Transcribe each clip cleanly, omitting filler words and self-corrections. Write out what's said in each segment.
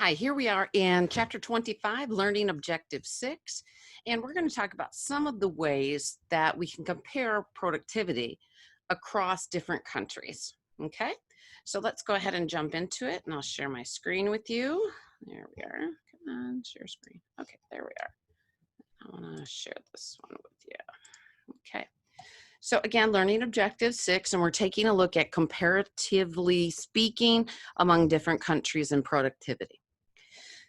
Hi, here we are in chapter 25, learning objective 6, and we're going to talk about some of the ways that we can compare productivity across different countries. Okay, so let's go ahead and jump into it, and I'll share my screen with you. There we are. Come on, share screen. Okay, there we are. I want to share this one with you. Okay. So again, learning objective 6, and we're taking a look at comparatively speaking among different countries and productivity.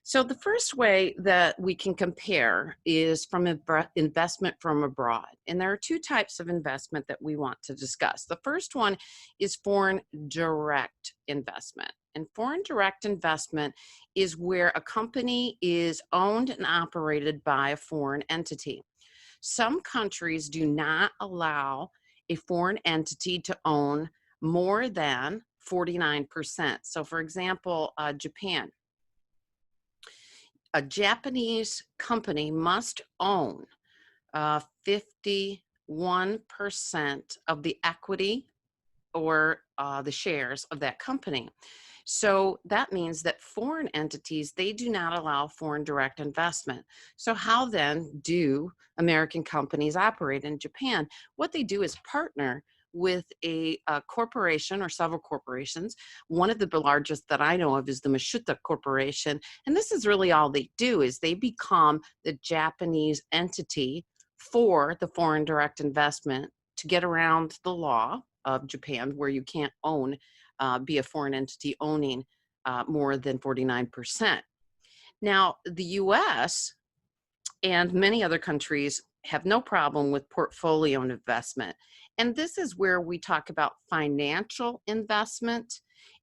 So the first way that we can compare is from investment from abroad. And there are two types of investment that we want to discuss. The first one is foreign direct investment. And foreign direct investment is where a company is owned and operated by a foreign entity. Some countries do not allow a foreign entity to own more than 49%. So for example, Japan, a Japanese company must own 51% of the equity or the shares of that company. So that means that foreign entities, they do not allow foreign direct investment. So how then do American companies operate in Japan? What they do is partner with a corporation or several corporations. One of the largest that I know of is the Mashuta Corporation. And this is really all they do is they become the Japanese entity for the foreign direct investment to get around the law of Japan where you can't be a foreign entity owning more than 49%. Now, the US and many other countries have no problem with portfolio investment. And this is where we talk about financial investment,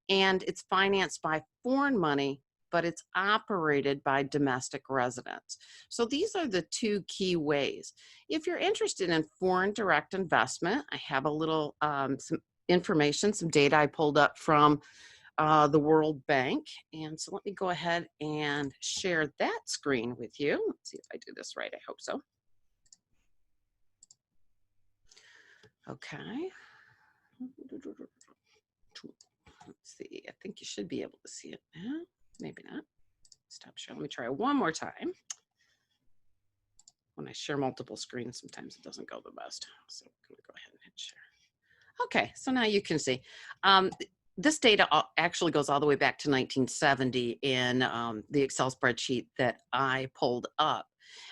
and it's financed by foreign money, but it's operated by domestic residents. So these are the two key ways. If you're interested in foreign direct investment, I have a little some information, some data I pulled up from the World Bank. And so let me go ahead and share that screen with you. Let's see if I do this right. I hope so. Okay. Let's see. I think you should be able to see it now. Maybe not. Stop sharing. Let me try one more time. When I share multiple screens, sometimes it doesn't go the best. So I'm going to go ahead and hit share. Okay, so now you can see. This data actually goes all the way back to 1970 in the Excel spreadsheet that I pulled up.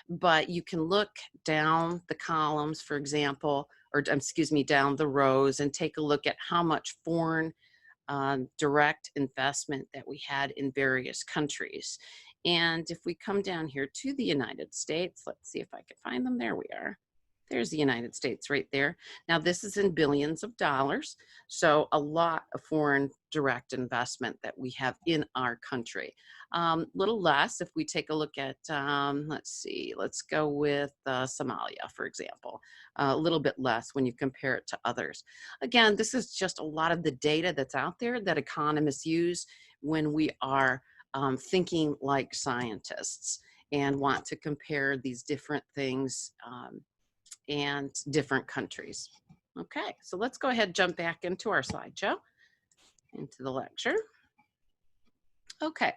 But you can look down the columns, for example, or excuse me, down the rows and take a look at how much foreign direct investment that we had in various countries. And if we come down here to the United States, let's see if I can find them. There we are. There's the United States right there. Now this is in billions of dollars. So a lot of foreign direct investment that we have in our country. Little less if we take a look at, let's see, let's go with Somalia, for example. A little bit less when you compare it to others. Again, this is just a lot of the data that's out there that economists use when we are thinking like scientists and want to compare these different things and different countries. Okay, so let's go ahead and jump back into our slideshow, into the lecture. Okay,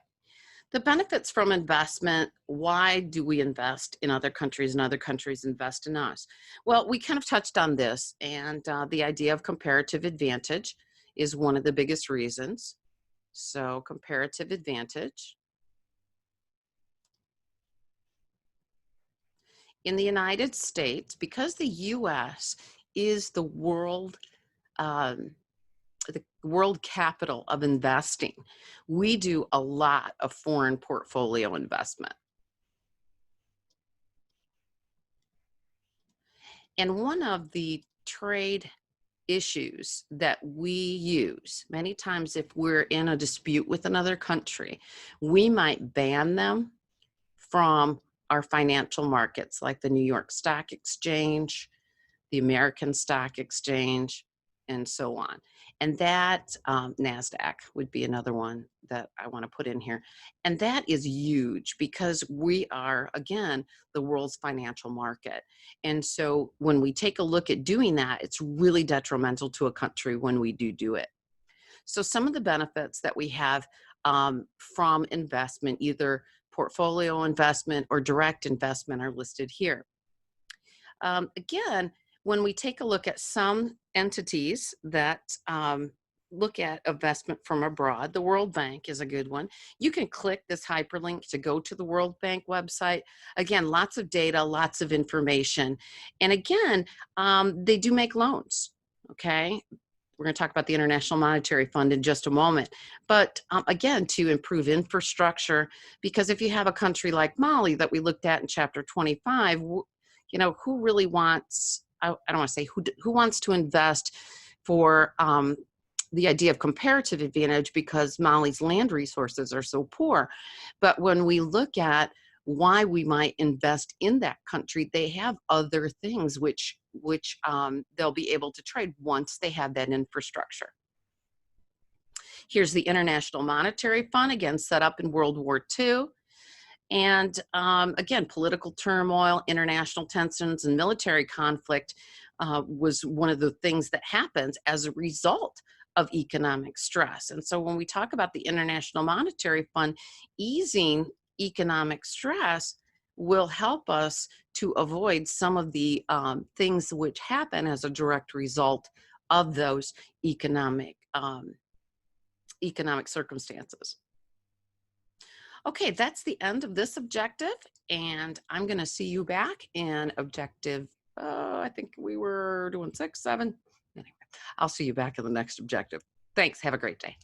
the benefits from investment. Why do we invest in other countries and other countries invest in us? Well, we kind of touched on this, and the idea of comparative advantage is one of the biggest reasons. So comparative advantage. In the United States, because the US is the world capital of investing, we do a lot of foreign portfolio investment. And one of the trade issues that we use many times if we're in a dispute with another country, we might ban them from our financial markets like the New York Stock Exchange, the American Stock Exchange, and so on. And that NASDAQ would be another one that I want to put in here. And that is huge because we are, again, the world's financial market. And so when we take a look at doing that, it's really detrimental to a country when we do it. So some of the benefits that we have from investment, either portfolio investment or direct investment are listed here. Again, when we take a look at some entities that look at investment from abroad, the World Bank is a good one. You can click this hyperlink to go to the World Bank website. Again, lots of data, lots of information. And again, they do make loans, okay? We're going to talk about the International Monetary Fund in just a moment. But again, to improve infrastructure, because if you have a country like Mali that we looked at in chapter 25, you know, who really wants, I don't want to say who wants to invest for the idea of comparative advantage because Mali's land resources are so poor. But when we look at why we might invest in that country, they have other things which they'll be able to trade once they have that infrastructure. Here's the International Monetary Fund, again, set up in World War II. And again, political turmoil, international tensions, and military conflict was one of the things that happens as a result of economic stress. And so when we talk about the International Monetary Fund, easing economic stress will help us to avoid some of the things which happen as a direct result of those economic circumstances. Okay, that's the end of this objective, and I'm going to see you back in objective, I think we were doing 6, 7. Anyway, I'll see you back in the next objective. Thanks. Have a great day.